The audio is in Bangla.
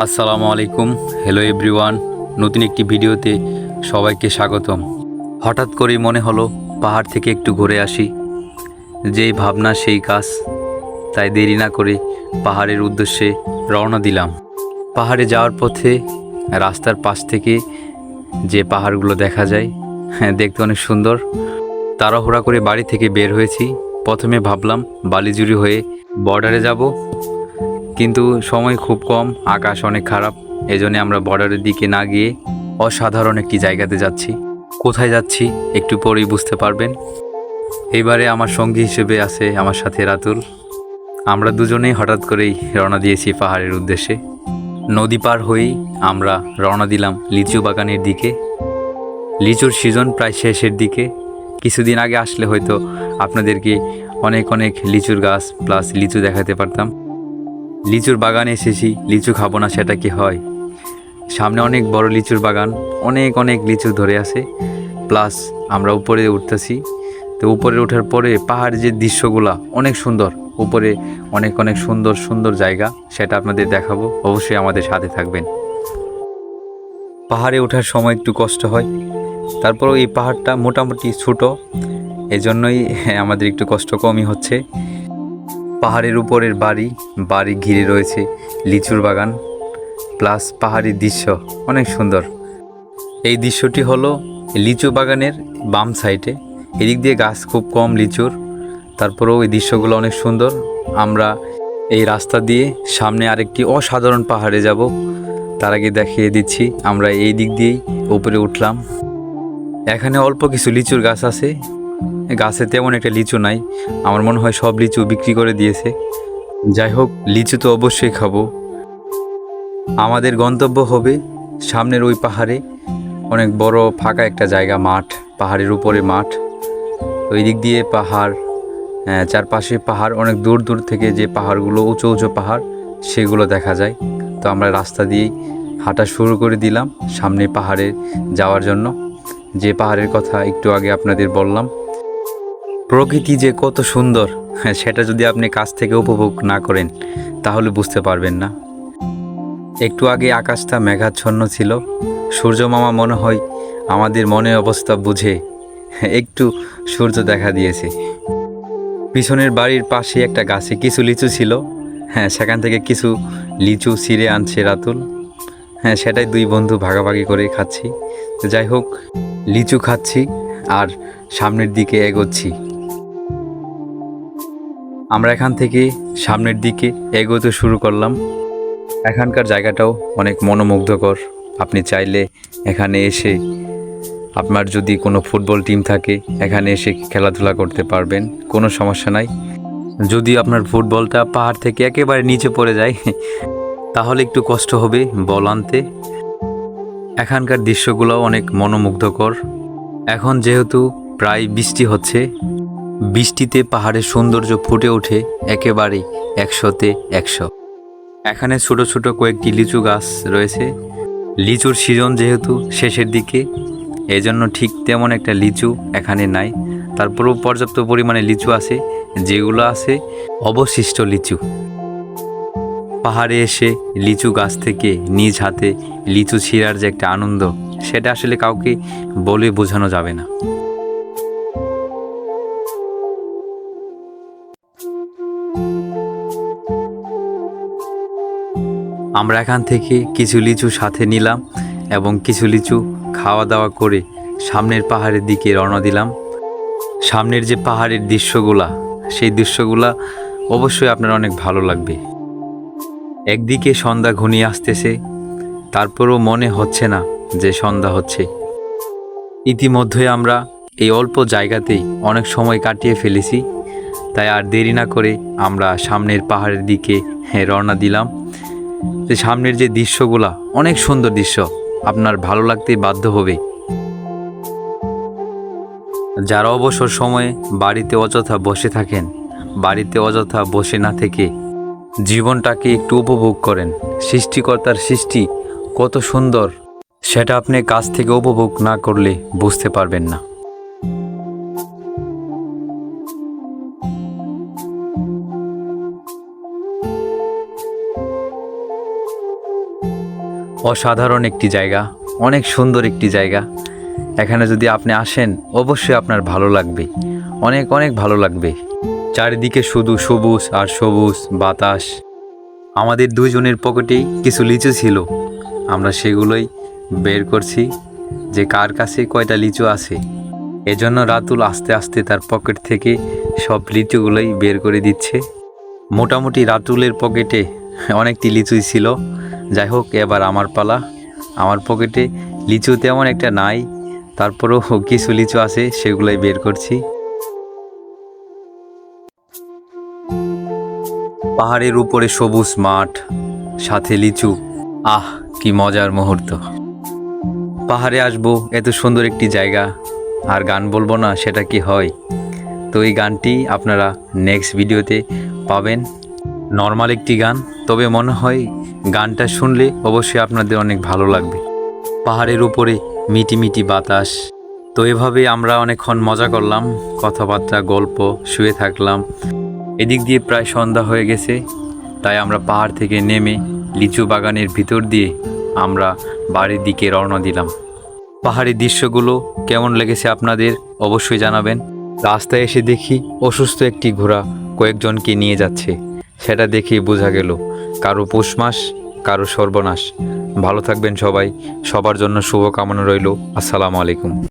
আসসালামু আলাইকুম। Hello everyone. নতুন একটি ভিডিওতে সবাইকে স্বাগতম। হঠাৎ করেই মনে হলো পাহাড় থেকে একটু ঘুরে আসি। যেই ভাবনা সেই কাজ। তাই দেরি না করে পাহাড়ের উদ্দেশ্যে রওনা দিলাম। পাহাড়ে যাওয়ার পথে রাস্তার পাশ থেকে যে পাহাড়গুলো দেখা যায়, দেখতে অনেক সুন্দর। তাড়াহুড়া করে বাড়ি থেকে বের হয়েছি। প্রথমে ভাবলাম বালিজুড়ি হয়ে বর্ডারে যাব, কিন্তু সময় খুব কম, আকাশ অনেক খারাপ। এজন্য আমরা বর্ডারের দিকে না গিয়ে অসাধারণ একটি জায়গাতে যাচ্ছি। কোথায় যাচ্ছি একটু পরেই বুঝতে পারবেন। এইবারে আমার সঙ্গী হিসেবে আছে আমার সাথে রাতুল। আমরা দুজনেই হঠাৎ করেই রওনা দিয়েছি পাহাড়ের উদ্দেশ্যে। নদী পার হয়েই আমরা রওনা দিলাম লিচু বাগানের দিকে। লিচুর সিজন প্রায় শেষের দিকে। কিছুদিন আগে আসলে হয়তো আপনাদেরকে অনেক অনেক লিচুর গাছ প্লাস লিচু দেখাতে পারতাম। লিচুর বাগানে এসেছি, লিচু খাবো না সেটা কি হয়? সামনে অনেক বড় লিচুর বাগান, অনেক অনেক লিচু ধরে আছে। প্লাস আমরা উপরে উঠতেছি। তো উপরে ওঠার পরে পাহাড়ের যে দৃশ্যগুলা অনেক সুন্দর। উপরে অনেক অনেক সুন্দর সুন্দর জায়গা, সেটা আপনাদের দেখাবো। অবশ্যই আমাদের সাথে থাকবেন। পাহাড়ে ওঠার সময় একটু কষ্ট হয়, তারপরও এই পাহাড়টা মোটামুটি ছোট, এজন্যই আমাদের একটু কষ্ট কমই হচ্ছে। পাহাড়ের উপরের বাড়ি বাড়ি ঘিরে রয়েছে লিচুর বাগান প্লাস পাহাড়ি দৃশ্য অনেক সুন্দর। এই দৃশ্যটি হলো লিচু বাগানের বাম সাইডে। এদিক দিয়ে গাছ খুব কম লিচুর, তারপরেও এই দৃশ্যগুলো অনেক সুন্দর। আমরা এই রাস্তা দিয়ে সামনে আরেকটি অসাধারণ পাহাড়ে যাব। তার আগে দেখিয়ে দিচ্ছি, আমরা এই দিক দিয়েই উপরে উঠলাম। এখানে অল্প কিছু লিচুর গাছ আছে, গাছে তেমন একটা লিচু নাই। আমার মনে হয় সব লিচু বিক্রি করে দিয়েছে। যাই হোক, লিচু তো অবশ্যই খাবো। আমাদের গন্তব্য হবে সামনের ওই পাহাড়ে। অনেক বড় ফাঁকা একটা জায়গা, মাঠ, পাহাড়ের উপরে মাঠ। ওই দিক দিয়ে পাহাড়, চারপাশে পাহাড়, অনেক দূর দূর থেকে যে পাহাড়গুলো উঁচু উঁচু পাহাড় সেগুলো দেখা যায়। তো আমরা রাস্তা দিয়েই হাঁটা শুরু করে দিলাম সামনে পাহাড়ে যাওয়ার জন্য। যে পাহাড়ের কথা একটু আগে আপনাদের বললাম। প্রকৃতি যে কত সুন্দর, সেটা যদি আপনি কাছ থেকে উপভোগ না করেন তাহলে বুঝতে পারবেন না। একটু আগে আকাশটা মেঘাচ্ছন্ন ছিল। সূর্য মামা মনে হয় আমাদের মনের অবস্থা বুঝে একটু সূর্য দেখা দিয়েছে। পিছনের বাড়ির পাশে একটা গাছে কিছু লিচু ছিল, সেখান থেকে কিছু লিচু ছিঁড়ে আনছে রাতুল। সেটাই দুই বন্ধু ভাগাভাগি করে খাচ্ছি। তো যাই হোক, লিচু খাচ্ছি আর সামনের দিকে এগোচ্ছি। আমরা এখান থেকে সামনের দিকে এগোতে শুরু করলাম। এখানকার জায়গাটাও অনেক মনোমুগ্ধকর। আপনি চাইলে এখানে এসে, আপনার যদি কোনো ফুটবল টিম থাকে, এখানে এসে খেলাধুলা করতে পারবেন, কোনো সমস্যা নাই। যদি আপনার ফুটবলটা পাহাড় থেকে একেবারে নিচে পড়ে যায় তাহলে একটু কষ্ট হবে বল আনতে। এখানকার দৃশ্যগুলো অনেক মনোমুগ্ধকর। এখন যেহেতু প্রায় বৃষ্টি হচ্ছে, বৃষ্টিতে পাহাড়ের সৌন্দর্য ফুটে ওঠে একেবারে 100-তে 100। এখানে ছোট ছোট কয়েকটি লিচু গাছ রয়েছে। লিচুর সিজন যেহেতু শেষের দিকে, এজন্য ঠিক তেমন একটা লিচু এখানে নাই। তারপরেও পর্যাপ্ত পরিমাণে লিচু আছে, যেগুলো আছে অবশিষ্ট লিচু। পাহাড়ে এসে লিচু গাছ থেকে নিজ হাতে লিচু ছিঁড়ার যে একটা আনন্দ, সেটা আসলে কাউকে বলে বোঝানো যাবে না। আমরা এখান থেকে কিছু লিচু সাথে নিলাম এবং কিছু লিচু খাওয়া দাওয়া করে সামনের পাহাড়ের দিকে রওনা দিলাম। সামনের যে পাহাড়ের দৃশ্যগুলা, সেই দৃশ্যগুলা অবশ্যই আপনার অনেক ভালো লাগবে। একদিকে সন্ধ্যা ঘনিয়ে আসতেছে, তারপরও মনে হচ্ছে না যে সন্ধ্যা হচ্ছে। ইতিমধ্যে আমরা এই অল্প জায়গাতেই অনেক সময় কাটিয়ে ফেলেছি। তাই আর দেরি না করে আমরা সামনের পাহাড়ের দিকে রওনা দিলাম। যে সামনের যে দৃশ্যগুলা অনেক সুন্দর দৃশ্য, আপনার ভালো লাগতেই বাধ্য হবে। যারা অবসর সময়ে বাড়িতে অযথা বসে থাকেন, বাড়িতে অযথা বসে না থেকে জীবনটাকে একটু উপভোগ করেন। সৃষ্টিকর্তার সৃষ্টি কত সুন্দর, সেটা আপনি কাছ থেকে উপভোগ না করলে বুঝতে পারবেন না। অসাধারণ একটি জায়গা, অনেক সুন্দর একটি জায়গা। এখানে যদি আপনি আসেন অবশ্যই আপনার ভালো লাগবে, অনেক অনেক ভালো লাগবে। চারিদিকে শুধু সবুজ আর সবুজ বাতাস। আমাদের দুইজনের পকেটেই কিছু লিচু ছিল, আমরা সেগুলোই বের করছি যে কার কাছে কয়টা লিচু আছে। এজন্য রাতুল আস্তে আস্তে তার পকেট থেকে সব লিচুগুলোই বের করে দিচ্ছে। মোটামুটি রাতুলের পকেটে অনেকটি লিচুই ছিল। যাই হোক, এবার আমার পালা। আমার পকেটে লিচু তেমন একটা নাই, তারপরেও কিছু লিচু আছে, সেগুলোই বের করছি। পাহাড়ের উপরে সবুজ মাঠ, সাথে লিচু, আহ কি মজার মুহূর্ত। পাহাড়ে আসবো, এত সুন্দর একটি জায়গা, আর গান বলবো না সেটা কি হয়? তো এই গানটি আপনারা নেক্সট ভিডিওতে পাবেন। নর্মাল একটি গান, তবে মনে হয় গানটা শুনলে অবশ্যই আপনাদের অনেক ভালো লাগবে। পাহাড়ের উপরে মিটি মিটি বাতাস। তো এভাবে আমরা অনেকক্ষণ মজা করলাম, কথাবার্তা, গল্প, শুয়ে থাকলাম। এদিক দিয়ে প্রায় সন্ধ্যা হয়ে গেছে, তাই আমরা পাহাড় থেকে নেমে লিচু বাগানের ভিতর দিয়ে আমরা বাড়ির দিকে রওনা দিলাম। পাহাড়ি দৃশ্যগুলো কেমন লেগেছে আপনাদের অবশ্যই জানাবেন। রাস্তায় এসে দেখি অসুস্থ একটি ঘোড়া কয়েকজনকে নিয়ে যাচ্ছে, সেটা দেখেই বোঝা গেল কারো পৌষ মাস, কারো সর্বনাশ। ভালো থাকবেন সবাই, সবার জন্য শুভকামনা রইল। আসসালামু আলাইকুম।